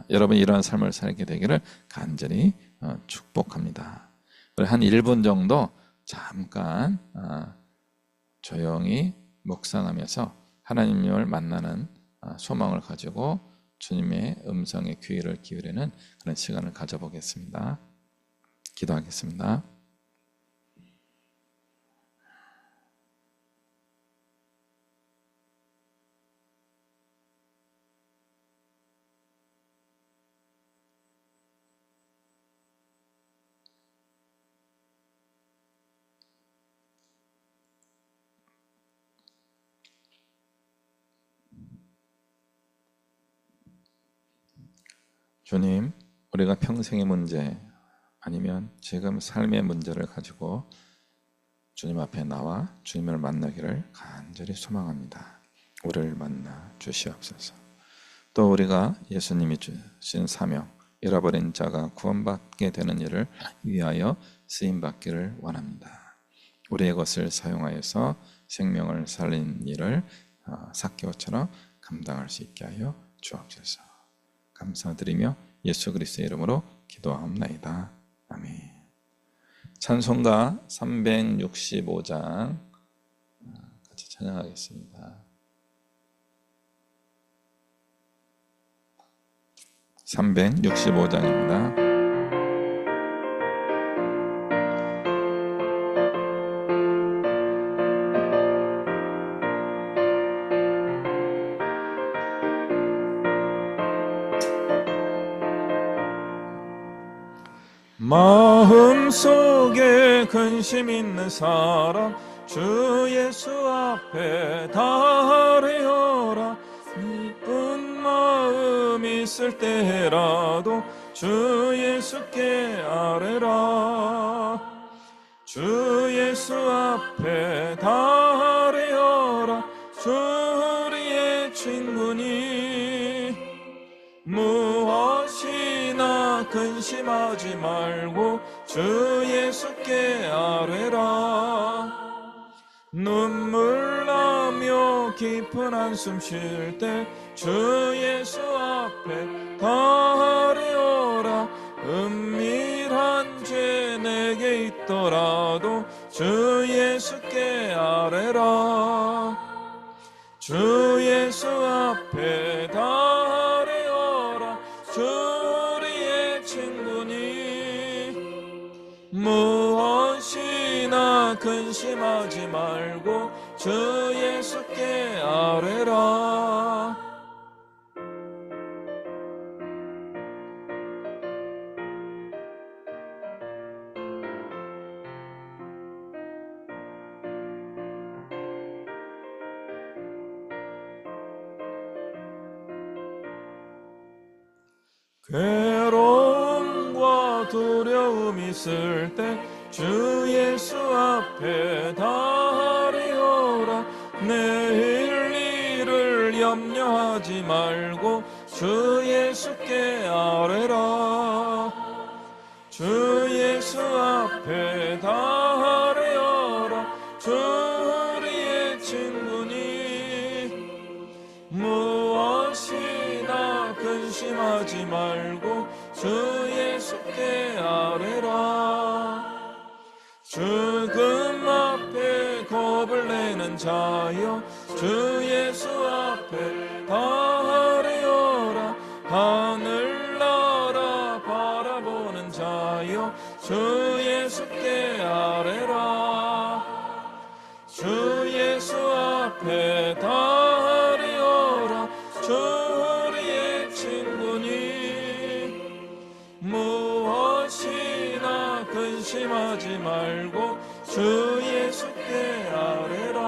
여러분이 이러한 삶을 살게 되기를 간절히 축복합니다. 우리 한 1분 정도 잠깐 조용히 묵상하면서 하나님을 만나는 소망을 가지고 주님의 음성에 귀를 기울이는 그런 시간을 가져보겠습니다. 기도하겠습니다. 주님, 우리가 평생의 문제 아니면 지금 삶의 문제를 가지고 주님 앞에 나와 주님을 만나기를 간절히 소망합니다. 우리를 만나 주시옵소서. 또 우리가 예수님이 주신 사명, 잃어버린 자가 구원받게 되는 일을 위하여 쓰임받기를 원합니다. 우리의 것을 사용하여서 생명을 살린 일을 삭개오처럼 감당할 수 있게 하여 주옵소서. 감사드리며 예수 그리스도의 이름으로 기도하옵나이다. 아멘. 찬송가 365장 같이 찬양하겠습니다. 365장입니다. 마음속에 근심 있는 사람 주 예수 앞에 다하리어라. 기쁜 마음 있을 때라도 주 예수께 아뢰라. 주 예수 앞에 다하리어라. 주 우리의 친구니 무엇이나 근심하지 말고 주 예수께 아뢰라. 눈물 나며 깊은 한숨 쉴 때 주 예수 앞에 다하리오라. 은밀한 죄 내게 있더라도 주 예수께 아뢰라. 주 예수 앞에 다하리오라. 주 우리의 친구니 무엇이나 근심하지 말고 주 예수께 아뢰라. 괴로움과 두려움 있을 때 주 예수 앞에 다하리오라. 내일 일을 염려하지 말고 주 예수께 아뢰라. 주 예수 앞에 다하리오라. 주 우리의 친구니 무엇이나 근심하지 말고 주 예수께 아뢰라. 죽음 앞에 겁을 내는 자여 주 예수 앞에 다하리오라. 하늘나라 바라보는 자여 주 예수께 아뢰라. 주 예수 앞에 다하리오라. 주 우리의 친구니 무엇이나 근심하지 말고 주 예수께 아뢰라.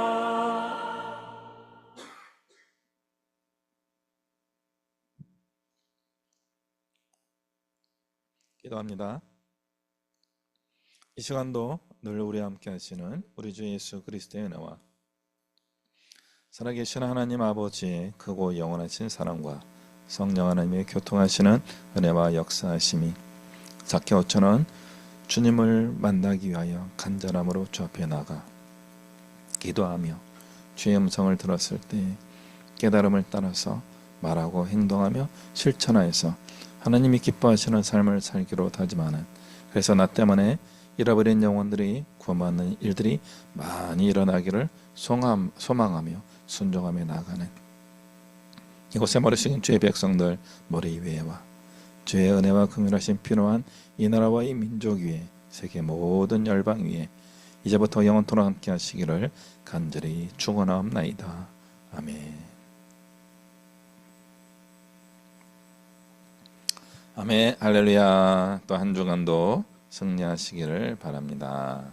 기도합니다. 이 시간도 늘 우리와 함께 하시는 우리 주 예수 그리스도의 은혜와 살아계신 하나님 아버지의 크고 영원하신 사랑과 성령 하나님의 교통하시는 은혜와 역사하심이 zakhe오처는 주님을 만나기 위하여 간절함으로 주 앞에 나가 기도하며 주의 음성을 들었을 때 깨달음을 따라서 말하고 행동하며 실천하여서 하나님이 기뻐하시는 삶을 살기로 다짐하는, 그래서 나 때문에 잃어버린 영혼들이 구원받는 일들이 많이 일어나기를 소망하며 순종하며 나아가는 이곳에 머리 숙인 주의 백성들 머리 위에와 주의 은혜와 긍휼하심 필요한 이 나라와 이 민족 위에 세계 모든 열방 위에 이제부터 영원토록 함께 하시기를 간절히 축원하옵나이다. 아멘. 아멘. 할렐루야. 또 한 주간도 승리하시기를 바랍니다.